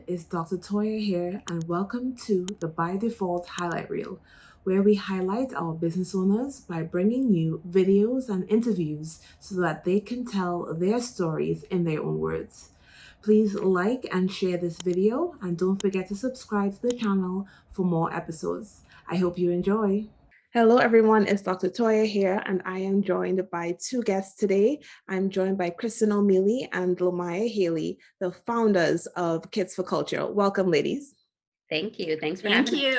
it's Dr. Toya here, and welcome to the By Default Highlight Reel, where we highlight our business owners by bringing you videos and interviews so that they can tell their stories in their own words. Please like and share this video, and don't forget to subscribe to the channel for more episodes. I hope you enjoy. Hello, everyone. It's Dr. Toya here, and I am joined by two guests today. I'm joined by Kristen and Lamia and Lamia Haley, the founders of Kids for Culture. Welcome, ladies. Thank you. Thanks for having me.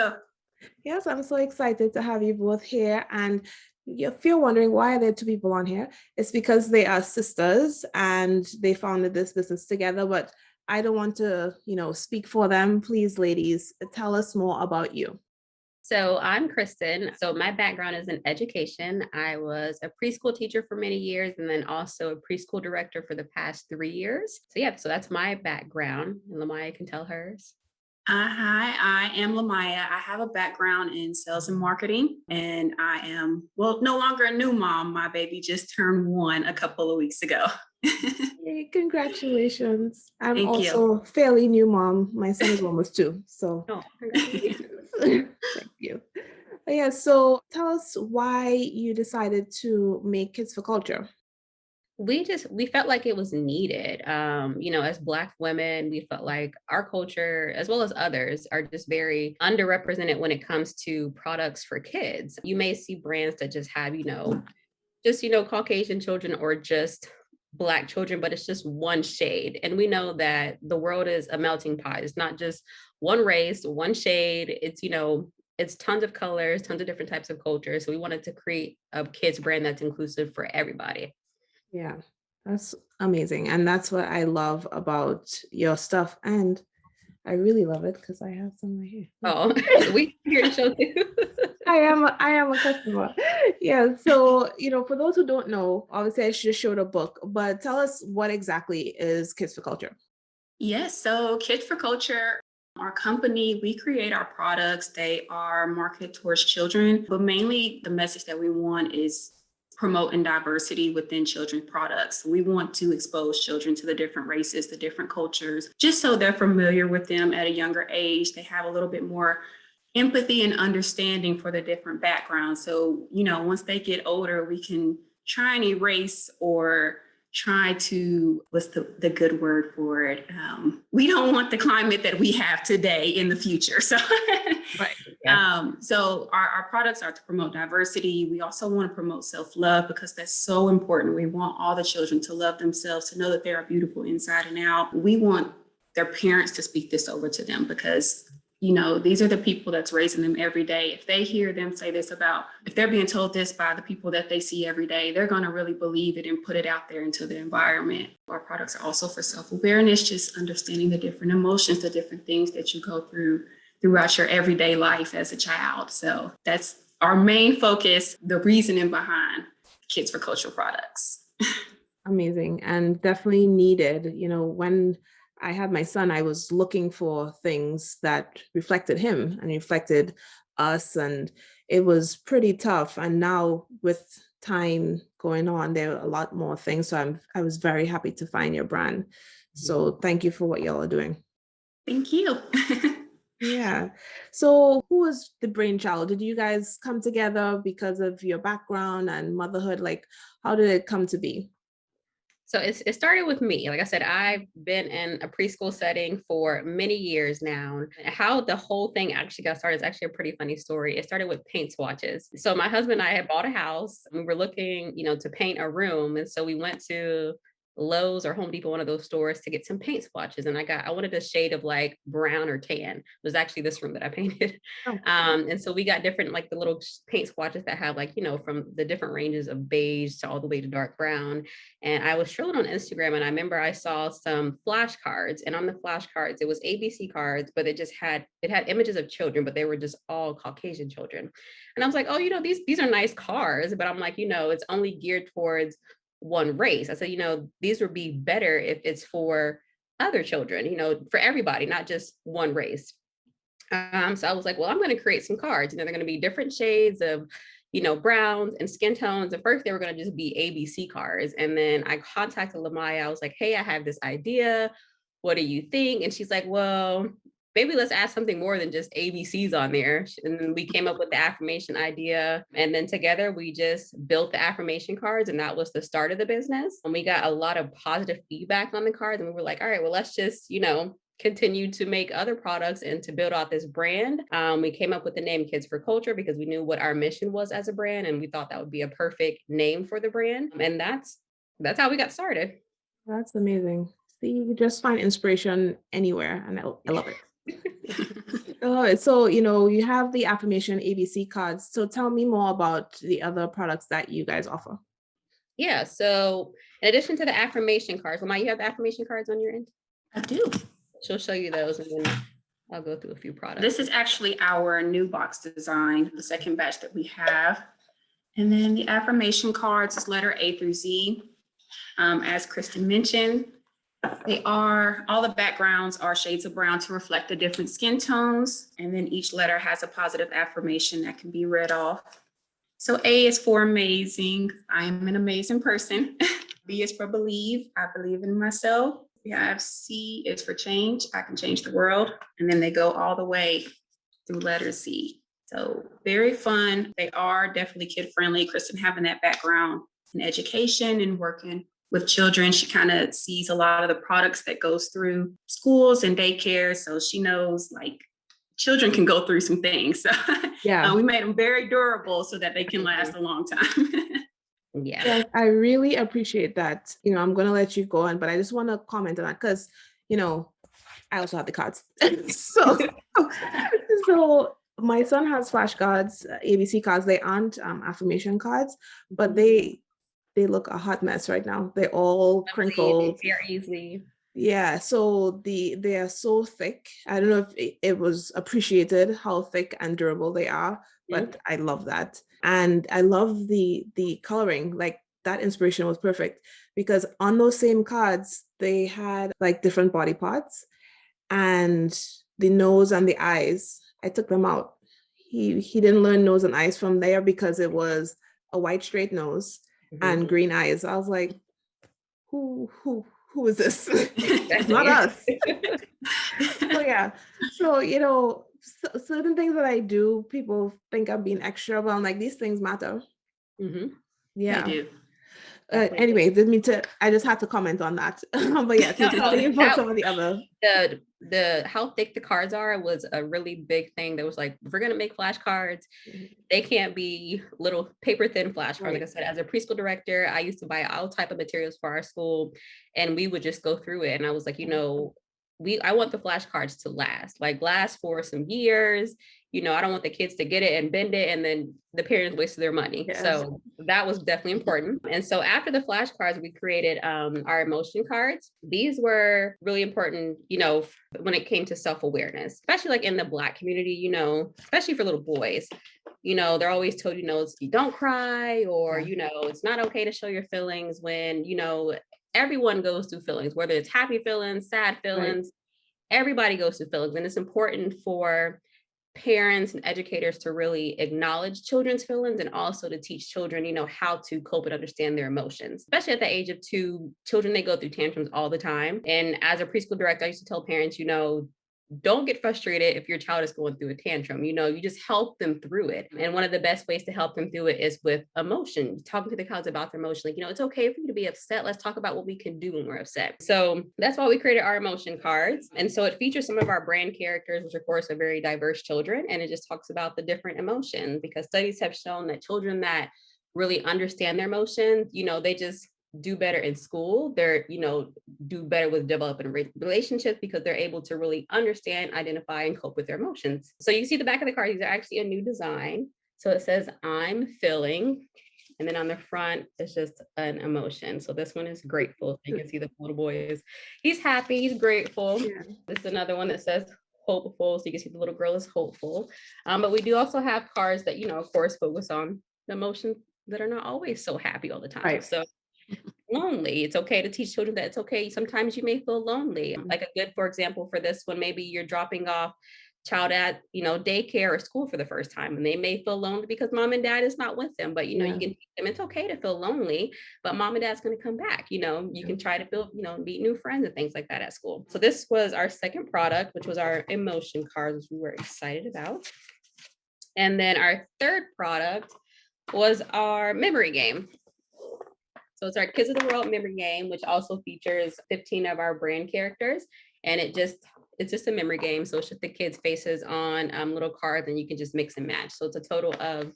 Yes, I'm so excited to have you both here. And if you're wondering why are there two people on here, it's because they are sisters and they founded this business together. But I don't want to, speak for them. Please, ladies, tell us more about you. So I'm Kristen. So my background is in education. I was a preschool teacher for many years and then also a preschool director for the past 3 years. So that's my background. And Lamia can tell hers. Hi, I am Lamia. I have a background in sales and marketing, and I am, no longer a new mom. My baby just turned 1 a couple of weeks ago. Hey, congratulations. I'm Thank also a fairly new mom. My son is almost 2, so Congratulations. thank you. Yeah, so tell us why you decided to make Kids for Culture. We felt like it was needed. As Black women, we felt like our culture, as well as others, are just very underrepresented when it comes to products for kids. You may see brands that just have, Caucasian children or just Black children, but it's just one shade. And we know that the world is a melting pot. It's not just one race, one shade. It's tons of colors, tons of different types of cultures. So we wanted to create a kids brand that's inclusive for everybody. Yeah, that's amazing. And that's what I love about your stuff. And I really love it because I have some right here. Oh, we here to show too. I am a customer. Yeah. So, for those who don't know, obviously I just showed a book, but tell us what exactly is Kids for Culture. Yes, so Kids for Culture, our company, we create our products. They are marketed towards children, but mainly the message that we want is promoting diversity within children's products. We want to expose children to the different races, the different cultures, just so they're familiar with them at a younger age. They have a little bit more empathy and understanding for the different backgrounds. So, once they get older, we can try and erase or try to, what's the good word for it? We don't want the climate that we have today in the future. So, Right. Yeah. So our products are to promote diversity. We also want to promote self-love because that's so important. We want all the children to love themselves, to know that they are beautiful inside and out. We want their parents to speak this over to them because these are the people that's raising them every day. If they hear them say this if they're being told this by the people that they see every day, they're going to really believe it and put it out there into the environment. Our products are also for self-awareness, just understanding the different emotions, the different things that you go throughout your everyday life as a child. So that's our main focus, the reasoning behind Kids for Culture products. Amazing. And definitely needed. When I had my son, I was looking for things that reflected him and reflected us. And it was pretty tough. And now with time going on, there are a lot more things. So I was very happy to find your brand. So thank you for what y'all are doing. Thank you. Yeah. So who was the brainchild? Did you guys come together because of your background and motherhood? Like, how did it come to be? So it started with me. Like I said, I've been in a preschool setting for many years now. How the whole thing actually got started is actually a pretty funny story. It started with paint swatches. So my husband and I had bought a house. And we were looking, to paint a room. And so we went to Lowe's or Home Depot, one of those stores, to get some paint swatches. And I wanted a shade of like brown or tan. It was actually this room that I painted. Oh. And so we got different, like the little paint swatches that have like, from the different ranges of beige to all the way to dark brown. And I was strolling on Instagram and I remember I saw some flashcards, and on the flashcards, it was ABC cards, but it had images of children, but they were just all Caucasian children. And I was like, oh, these are nice cards, but I'm like, it's only geared towards one race. I said, these would be better if it's for other children, for everybody, not just one race. So I was like, well, I'm going to create some cards. They're going to be different shades of, browns and skin tones. At first, they were going to just be ABC cards. And then I contacted Lamia. I was like, hey, I have this idea. what do you think? And she's like, well, maybe let's add something more than just ABCs on there. And then we came up with the affirmation idea. And then together we just built the affirmation cards. And that was the start of the business. And we got a lot of positive feedback on the cards. And we were like, all right, well, let's just, continue to make other products and to build out this brand. We came up with the name Kids for Culture because we knew what our mission was as a brand. And we thought that would be a perfect name for the brand. And that's how we got started. That's amazing. See, you just find inspiration anywhere, and I love it. So, you have the affirmation ABC cards. So tell me more about the other products that you guys offer. Yeah. So in addition to the affirmation cards, Lamia, you have the affirmation cards on your end? I do. She'll show you those, and then I'll go through a few products. This is actually our new box design, the second batch that we have. And then the affirmation cards is letter A through Z. As Kristen mentioned, all the backgrounds are shades of brown to reflect the different skin tones. And then each letter has a positive affirmation that can be read off. So A is for amazing. I am an amazing person. B is for believe. I believe in myself. We have C is for change. I can change the world. And then they go all the way through letter C. So very fun. They are definitely kid friendly. Kristen having that background in education and working with children, she kind of sees a lot of the products that goes through schools and daycare. So she knows like children can go through some things. So Yeah. We made them very durable so that they can last a long time. Yeah. I really appreciate that. I'm going to let you go on, but I just want to comment on that because, I also have the cards. So my son has flashcards, ABC cards. They aren't affirmation cards, but they look a hot mess right now. They're all crinkled. They tear easily. Yeah, so they are so thick. I don't know if it was appreciated how thick and durable they are, but I love that. And I love the coloring. Like that inspiration was perfect because on those same cards, they had like different body parts and the nose and the eyes. I took them out. He didn't learn nose and eyes from there because it was a white straight nose and green eyes. I was like, who is this? It's not us. So yeah. So, certain things that I do, people think I'm being extra, but I'm like, these things matter. Yeah. They do. Anyway, I just had to comment on that. But yeah, tell me about some of the other. The how thick the cards are was a really big thing. That was like, if we're gonna make flashcards, they can't be little paper thin flashcards. Right. Like I said, as a preschool director, I used to buy all type of materials for our school, and we would just go through it. And I was like, I want the flashcards to last for some years. I don't want the kids to get it and bend it and then the parents wasted their money. Yes. So that was definitely important. And so after the flashcards, we created our emotion cards. These were really important, when it came to self-awareness, especially like in the Black community, especially for little boys. They're always told, you don't cry, or, it's not okay to show your feelings when, everyone goes through feelings, whether it's happy feelings, sad feelings, everybody goes through feelings. And it's important for parents and educators to really acknowledge children's feelings and also to teach children, how to cope and understand their emotions. Especially at the age of 2, children, they go through tantrums all the time. And as a preschool director, I used to tell parents, don't get frustrated if your child is going through a tantrum. You just help them through it. And one of the best ways to help them through it is with emotion, talking to the kids about their emotion. Like, it's okay for you to be upset. Let's talk about what we can do when we're upset. So that's why we created our emotion cards. And so it features some of our brand characters, which of course are very diverse children. And it just talks about the different emotions, because studies have shown that children that really understand their emotions, they just do better in school. They're, do better with developing relationships because they're able to really understand, identify, and cope with their emotions. So you see the back of the card, these are actually a new design. So it says, I'm feeling. And then on the front, it's just an emotion. So this one is grateful. You can see the little boy he's happy, he's grateful. Yeah. This is another one that says hopeful. So you can see the little girl is hopeful. But we do also have cards that, of course, focus on the emotions that are not always so happy all the time. Right. So lonely. It's okay to teach children that it's okay. Sometimes you may feel lonely. Like for example, for this one, maybe you're dropping off child at, daycare or school for the first time, and they may feel lonely because mom and dad is not with them. But, you Yeah. can teach them it's okay to feel lonely, but mom and dad's going to come back. You can try to build, meet new friends and things like that at school. So this was our second product, which was our emotion cards, which we were excited about. And then our third product was our memory game. So it's our Kids of the World memory game, which also features 15 of our brand characters. And it's just a memory game. So it's just the kids' faces on little cards, and you can just mix and match. So it's a total of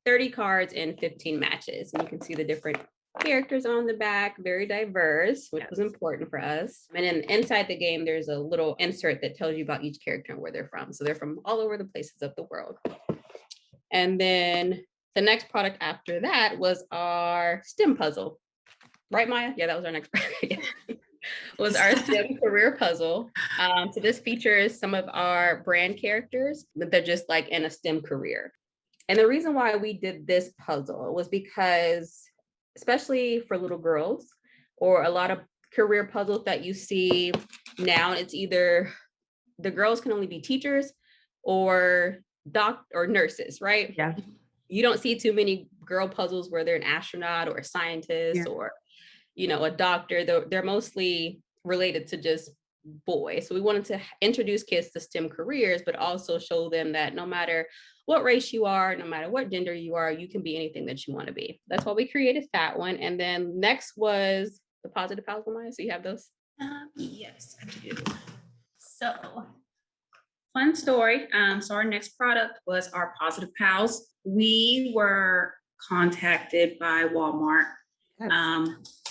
30 cards and 15 matches. And you can see the different characters on the back, very diverse, which was important for us. And then inside the game, there's a little insert that tells you about each character and where they're from. So they're from all over the places of the world. And then the next product after that was our STEM puzzle. Right, Maya? Yeah, that was our next product. Was our STEM career puzzle. So this features some of our brand characters, but they're just like in a STEM career. And the reason why we did this puzzle was because, especially for little girls, or a lot of career puzzles that you see now, it's either the girls can only be teachers or nurses, right? Yeah. You don't see too many girl puzzles where they're an astronaut or a scientist or a doctor. They're mostly related to just boys. So we wanted to introduce kids to STEM careers, but also show them that no matter what race you are, no matter what gender you are, you can be anything that you want to be. That's why we created that one. And then next was the positive pals, Maya. So you have those? Yes, I do. So, fun story. So our next product was our Positive Pals. We were contacted by Walmart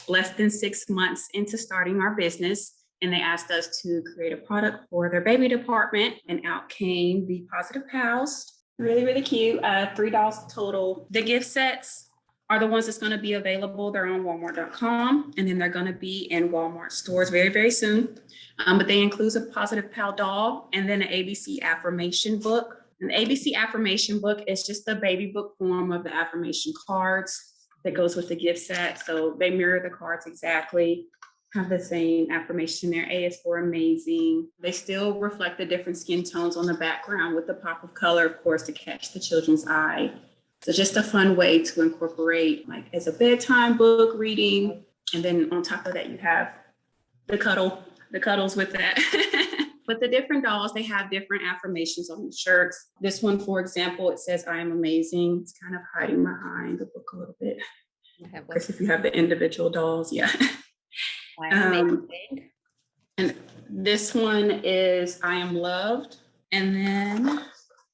less than 6 months into starting our business, and they asked us to create a product for their baby department, and out came the Positive Pals. Really, really cute. $3 total. The gift sets are the ones that's going to be available. They're on Walmart.com, and then they're going to be in Walmart stores very, very soon. But they include a Positive Pal doll and then an ABC affirmation book. An ABC affirmation book is just the baby book form of the affirmation cards that goes with the gift set. So they mirror the cards exactly, have the same affirmation there. A is for amazing. They still reflect the different skin tones on the background with the pop of color, of course, to catch the children's eye. So just a fun way to incorporate like as a bedtime book reading. And then on top of that, you have the cuddles with that. But the different dolls, they have different affirmations on the shirts. This one, for example, it says, "I am amazing." It's kind of hiding behind the book a little bit. Because if you have the individual dolls, yeah. And this one is, "I am loved." And then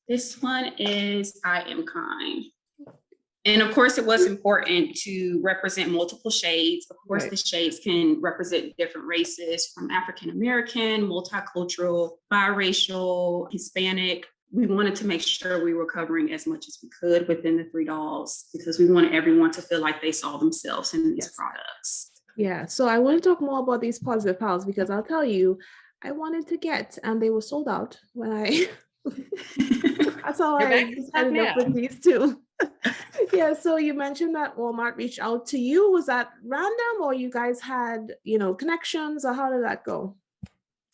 this one is, "I am kind." And of course, it was important to represent multiple shades. Of course, the shades can represent different races, from African-American, multicultural, biracial, Hispanic. We wanted to make sure we were covering as much as we could within the 3 dolls, because we wanted everyone to feel like they saw themselves in these products. Yeah, so I want to talk more about these Positive Pals, because I'll tell you, I wanted to get, and they were sold out when I, that's how I decided to put these two. Yeah, so you mentioned that Walmart reached out to you. Was that random, or you guys had, connections, or how did that go?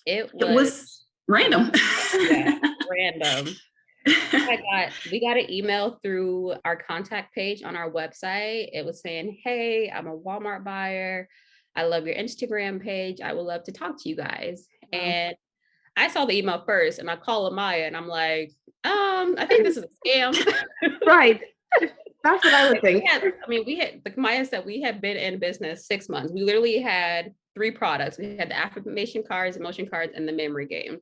It was random. Yeah, random. We got an email through our contact page on our website. It was saying, "Hey, I'm a Walmart buyer. I love your Instagram page. I would love to talk to you guys." Wow. And I saw the email first, and I called Lamia, and I'm like, I think this is a scam. Right. That's what I would think. We had, like Maya said, we had been in business 6 months. We literally had 3 products. We had the affirmation cards, emotion cards, and the memory game.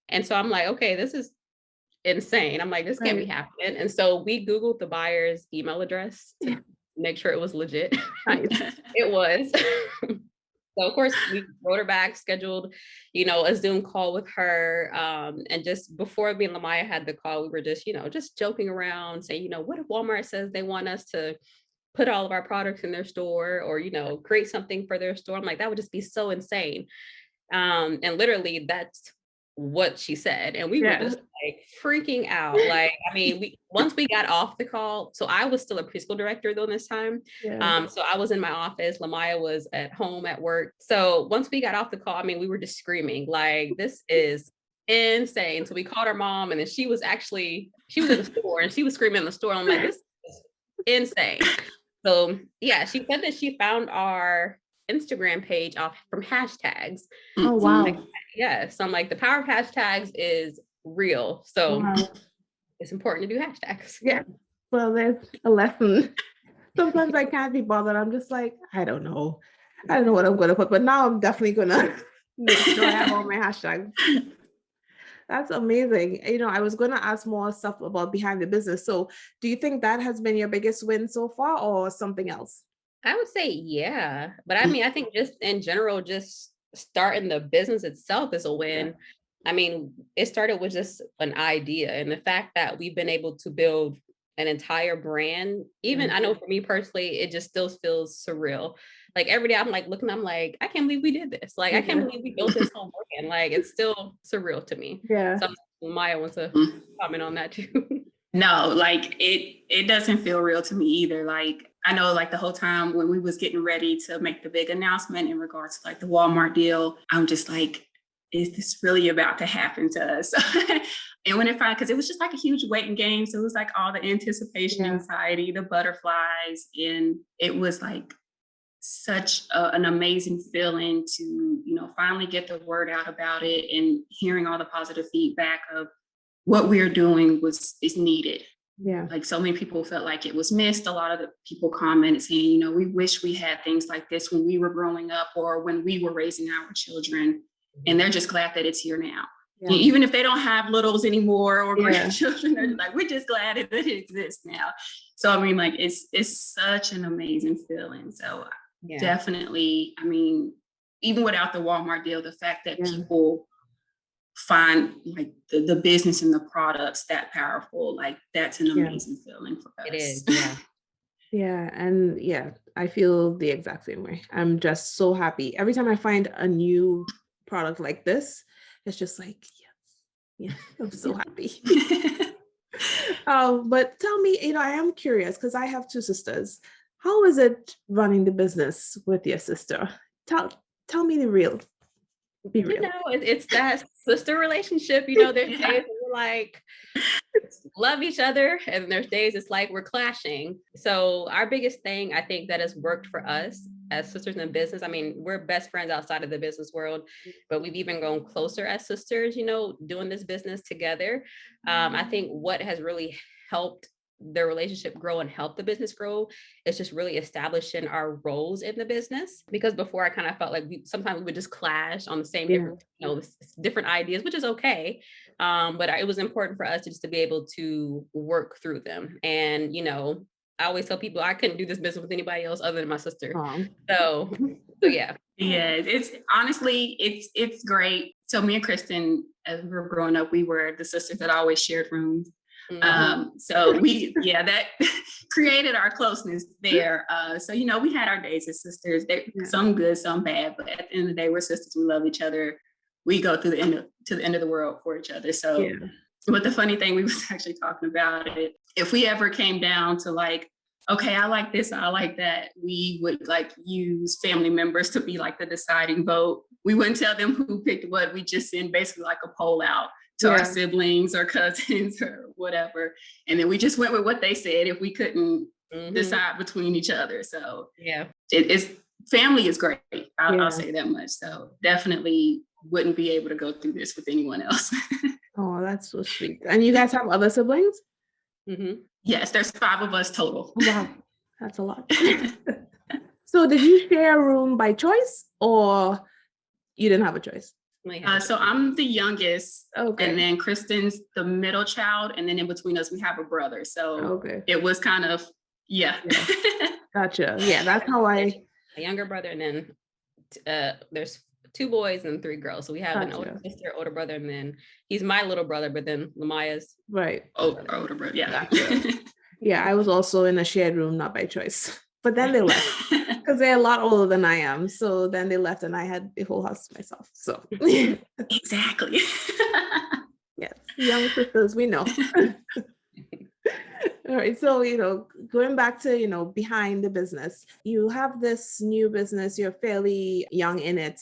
And so I'm like, okay, this is insane. I'm like, this can't be happening. And so we Googled the buyer's email address to make sure it was legit. It was. So of course we wrote her back, scheduled, a Zoom call with her. And just before me and Lamia had the call, we were just, just joking around, saying, what if Walmart says they want us to put all of our products in their store, or, create something for their store? I'm like, that would just be so insane. And literally that's what she said. And we were just like freaking out. Like, once we got off the call, so I was still a preschool director though this time. So I was in my office, Lamia was at home at work. So once we got off the call, we were just screaming, like, this is insane. So we called her mom, and then she was in the store and she was screaming in the store. I'm like, this is insane. So yeah, she said that she found our Instagram page off from hashtags. Oh, wow. Yeah. So I'm like, the power of hashtags is real. So Wow. it's important to do hashtags. Yeah. Well, there's a lesson. Sometimes I can't be bothered. I'm just like, I don't know. I don't know what I'm going to put, but now I'm definitely going to make sure I have all my hashtags. That's amazing. I was going to ask more stuff about behind the business. So do you think that has been your biggest win so far or something else? I would say, yeah. But I mean, I think just in general, just starting the business itself is a win. I mean, it started with just an idea, and the fact that we've been able to build an entire brand, even I know for me personally, it just still feels surreal. Like every day I'm like looking, I'm like, I can't believe we did this. Like, I can't believe we built this whole brand. Like, it's still surreal to me. Yeah. So Maya wants to comment on that too. No, like it doesn't feel real to me either. Like I know like the whole time when we was getting ready to make the big announcement in regards to like the Walmart deal, I'm just like, is this really about to happen to us? And when it finally, because it was just like a huge waiting game. So it was like all the anticipation, anxiety, the butterflies. And it was like such an amazing feeling to, finally get the word out about it and hearing all the positive feedback of what we're doing is needed. Yeah. Like so many people felt like it was missed. A lot of the people commented saying, we wish we had things like this when we were growing up or when we were raising our children. And they're just glad that it's here now. Yeah. Even if they don't have littles anymore or grandchildren, they're just like, we're just glad that it exists now. So, I mean, like, it's such an amazing feeling. So definitely, I mean, even without the Walmart deal, the fact that people find like the business and the products that powerful, like that's an amazing feeling for us. It is, yeah. And I feel the exact same way. I'm just so happy. Every time I find a new product like this, it's just like, yes, I'm so happy. But tell me, I am curious because I have two sisters. How is it running the business with your sister? Tell me the real. Be real. It's that sister relationship. There's days we're like love each other, and there's days it's like we're clashing. So our biggest thing, I think, that has worked for us as sisters in business. I mean, we're best friends outside of the business world, but we've even grown closer as sisters, doing this business together. I think what has really helped their relationship grow and help the business grow is just really establishing our roles in the business. Because before I kind of felt like sometimes we would just clash on the same different ideas, which is okay. But it was important for us to be able to work through them. And, I always tell people I couldn't do this business with anybody else other than my sister. So yeah. Yeah, it's honestly, it's great. So me and Kristen, as we were growing up, we were the sisters that always shared rooms. So that created our closeness there. So, we had our days as sisters, some good, some bad, but at the end of the day, we're sisters. We love each other. We go to the end of the world for each other. So, but the funny thing, we was actually talking about it. If we ever came down to like, okay, I like this, I like that, we would like use family members to be like the deciding vote. We wouldn't tell them who picked what. We just send basically like a poll out to our siblings or cousins or whatever. And then we just went with what they said if we couldn't decide between each other. So it's family is great. I'll say that much. So definitely wouldn't be able to go through this with anyone else. Oh, that's so sweet. And you guys have other siblings? Yes, there's 5 of us total. Wow, that's a lot. So did you share a room by choice or you didn't have a choice? So I'm the youngest, and then Kristen's the middle child, and then in between us we have a brother. So it was kind of Gotcha. Yeah, that's how a younger brother, and then there's 2 boys and 3 girls. So we have an older sister, older brother, and then he's my little brother, but then Lamia's older brother. Yeah. Gotcha. Yeah, I was also in a shared room, not by choice. But then they left because they're a lot older than I am. So then they left and I had the whole house to myself. So exactly. Yes, young sisters, we know. All right. So, going back to, behind the business, you have this new business, you're fairly young in it.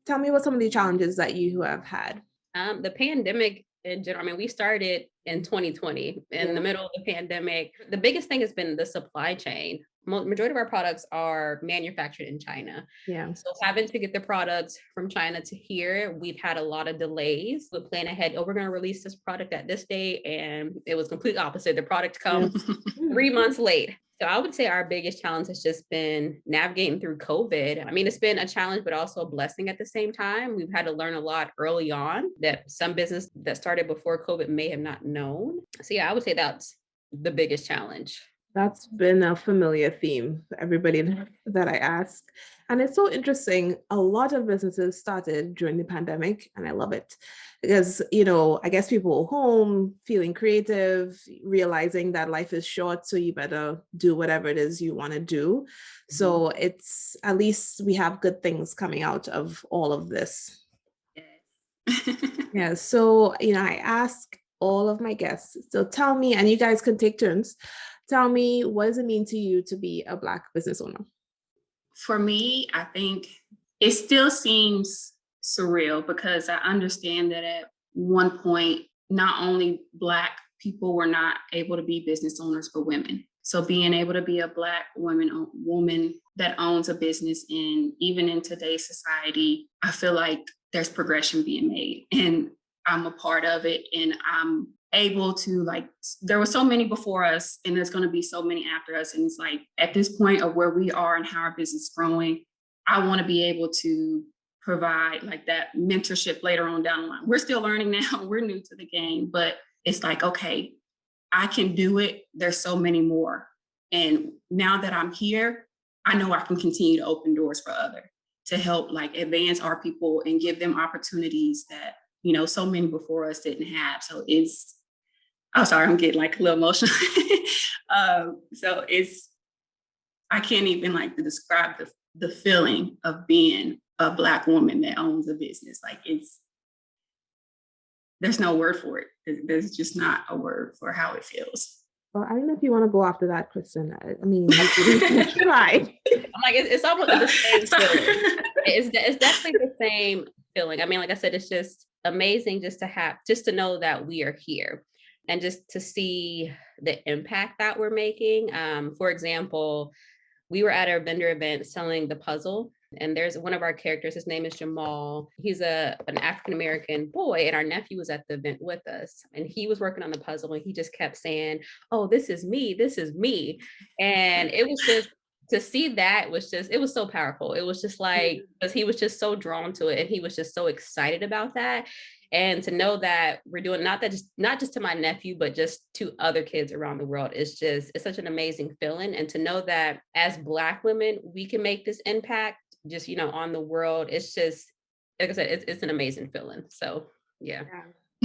Tell me what some of the challenges that you have had. The pandemic in general, I mean, we started in 2020 in the Yeah. middle of the pandemic. The biggest thing has been the supply chain. Majority of our products are manufactured in China. Yeah. So having to get the products from China to here, we've had a lot of delays. We plan ahead, oh, we're going to release this product at this date. And it was complete opposite. The product Yeah. comes 3 months late. So I would say our biggest challenge has just been navigating through COVID. I mean, it's been a challenge, but also a blessing at the same time. We've had to learn a lot early on that some business that started before COVID may have not known. So yeah, I would say that's the biggest challenge. That's been a familiar theme for everybody that I ask. And it's so interesting. A lot of businesses started during the pandemic, and I love it because, I guess people were home, feeling creative, realizing that life is short, so you better do whatever it is you want to do. So it's at least we have good things coming out of all of this. Yes. Yeah. So, I ask all of my guests. So tell me, and you guys can take turns. Tell me, what does it mean to you to be a Black business owner? For me, I think it still seems surreal because I understand that at one point, not only Black people were not able to be business owners, but women. So being able to be a Black woman that owns a business, and even in today's society, I feel like there's progression being made, and I'm a part of it, and I'm able to, like, there were so many before us and there's going to be so many after us, and it's like at this point of where we are and how our business is growing, I want to be able to provide like that mentorship later on down the line. We're still learning now, we're new to the game, but it's like, okay, I can do it. There's so many more, and now that I'm here, I know I can continue to open doors for others to help like advance our people and give them opportunities that so many before us didn't have. So it's, I'm sorry, I'm getting like a little emotional. So I can't even like describe the feeling of being a Black woman that owns a business. Like there's no word for it. There's just not a word for how it feels. Well, I don't know if you want to go after that, Kristen. I mean, you can try. I'm like, it's almost the same feeling. It's definitely the same feeling. I mean, like I said, it's just amazing just to know that we are here and just to see the impact that we're making. For example, we were at a vendor event selling the puzzle, and there's one of our characters, his name is Jamal. He's an African-American boy, and our nephew was at the event with us, and he was working on the puzzle, and he just kept saying, oh, this is me, this is me. And it was just, to see that it was so powerful. It was just like, because he was just so drawn to it and he was just so excited about that. And to know that we're doing not just to my nephew, but just to other kids around the world, it's such an amazing feeling. And to know that as Black women, we can make this impact just, on the world. It's just, like I said, it's an amazing feeling. So yeah.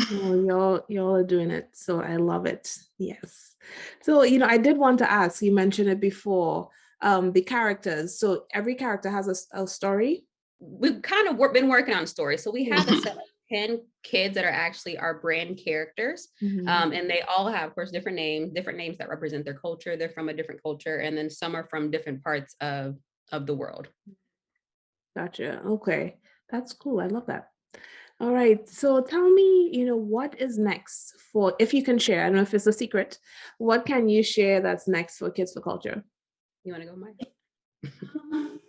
Well, y'all are doing it. So I love it. Yes. So, I did want to ask, you mentioned it before, the characters. So every character has a story. We've kind of been working on stories. So we have a set of 10 kids that are actually our brand characters. And they all have, of course, different names that represent their culture. They're from a different culture. And then some are from different parts of the world. Gotcha. Okay. That's cool. I love that. All right. So tell me, what is next if you can share, I don't know if it's a secret, what can you share that's next for Kids for Culture? You want to go, Mike?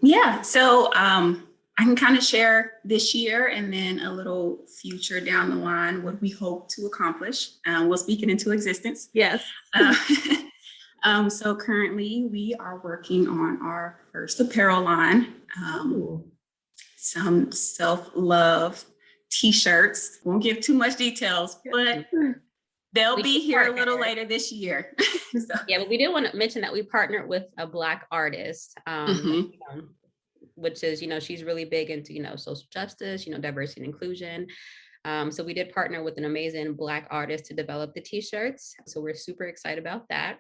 Yeah. So I can kind of share this year and then a little future down the line what we hope to accomplish. We'll speak it into existence. Yes. So currently we are working on our first apparel line. Some self-love t-shirts. Won't give too much details, but they'll be here a little later this year. So. Yeah, but we did want to mention that we partnered with a Black artist, which is, she's really big into, social justice, diversity and inclusion. So we did partner with an amazing Black artist to develop the t-shirts. So we're super excited about that.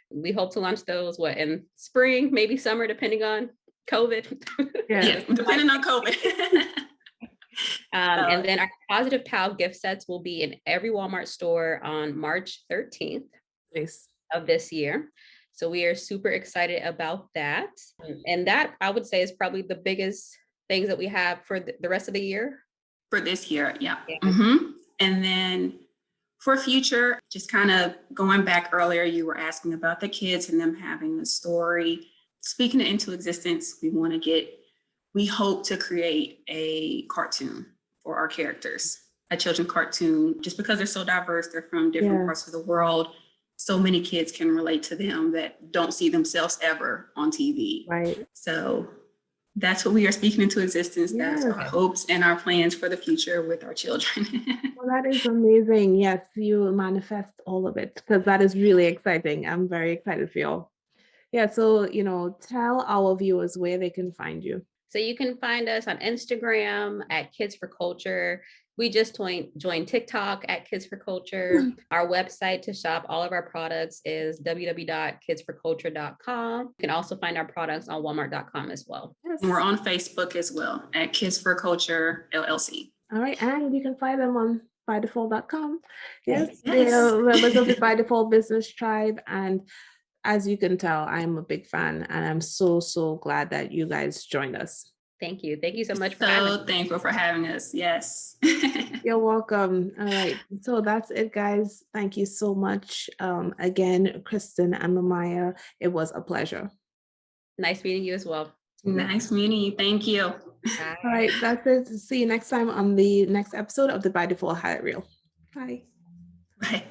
We hope to launch those in spring, maybe summer, depending on COVID. Yeah, depending on COVID. And then our Positive Pal gift sets will be in every Walmart store on March 13th of this year. So we are super excited about that. And that, I would say, is probably the biggest things that we have for the rest of the year. For this year, yeah. Yeah. And then for future, just kind of going back earlier, you were asking about the kids and them having a story. Speaking it into existence, we hope to create a cartoon for our characters, a children's cartoon, just because they're so diverse, they're from different parts of the world. So many kids can relate to them that don't see themselves ever on TV. Right. So that's what we are speaking into existence. That's our hopes and our plans for the future with our children. Well, that is amazing. Yes, you manifest all of it because that is really exciting. I'm very excited for you. Yeah, so, tell our viewers where they can find you. So you can find us on Instagram at Kids for Culture. We just joined TikTok at Kids for Culture. Our website to shop all of our products is www.kidsforculture.com. You can also find our products on walmart.com as well. Yes. And we're on Facebook as well at Kids for Culture LLC. All right, and you can find them on bydefault.com. Yes, they are members of the By Default Business Tribe, and as you can tell, I'm a big fan, and I'm so, so glad that you guys joined us. Thank you. Thank you so much for having us. So thankful for having us. Yes. You're welcome. All right. So that's it, guys. Thank you so much. Again, Kristen and Lamia, it was a pleasure. Nice meeting you as well. Nice meeting you. Thank you. Bye. All right. That's it. See you next time on the next episode of the By Default Highlight Reel. Bye. Bye.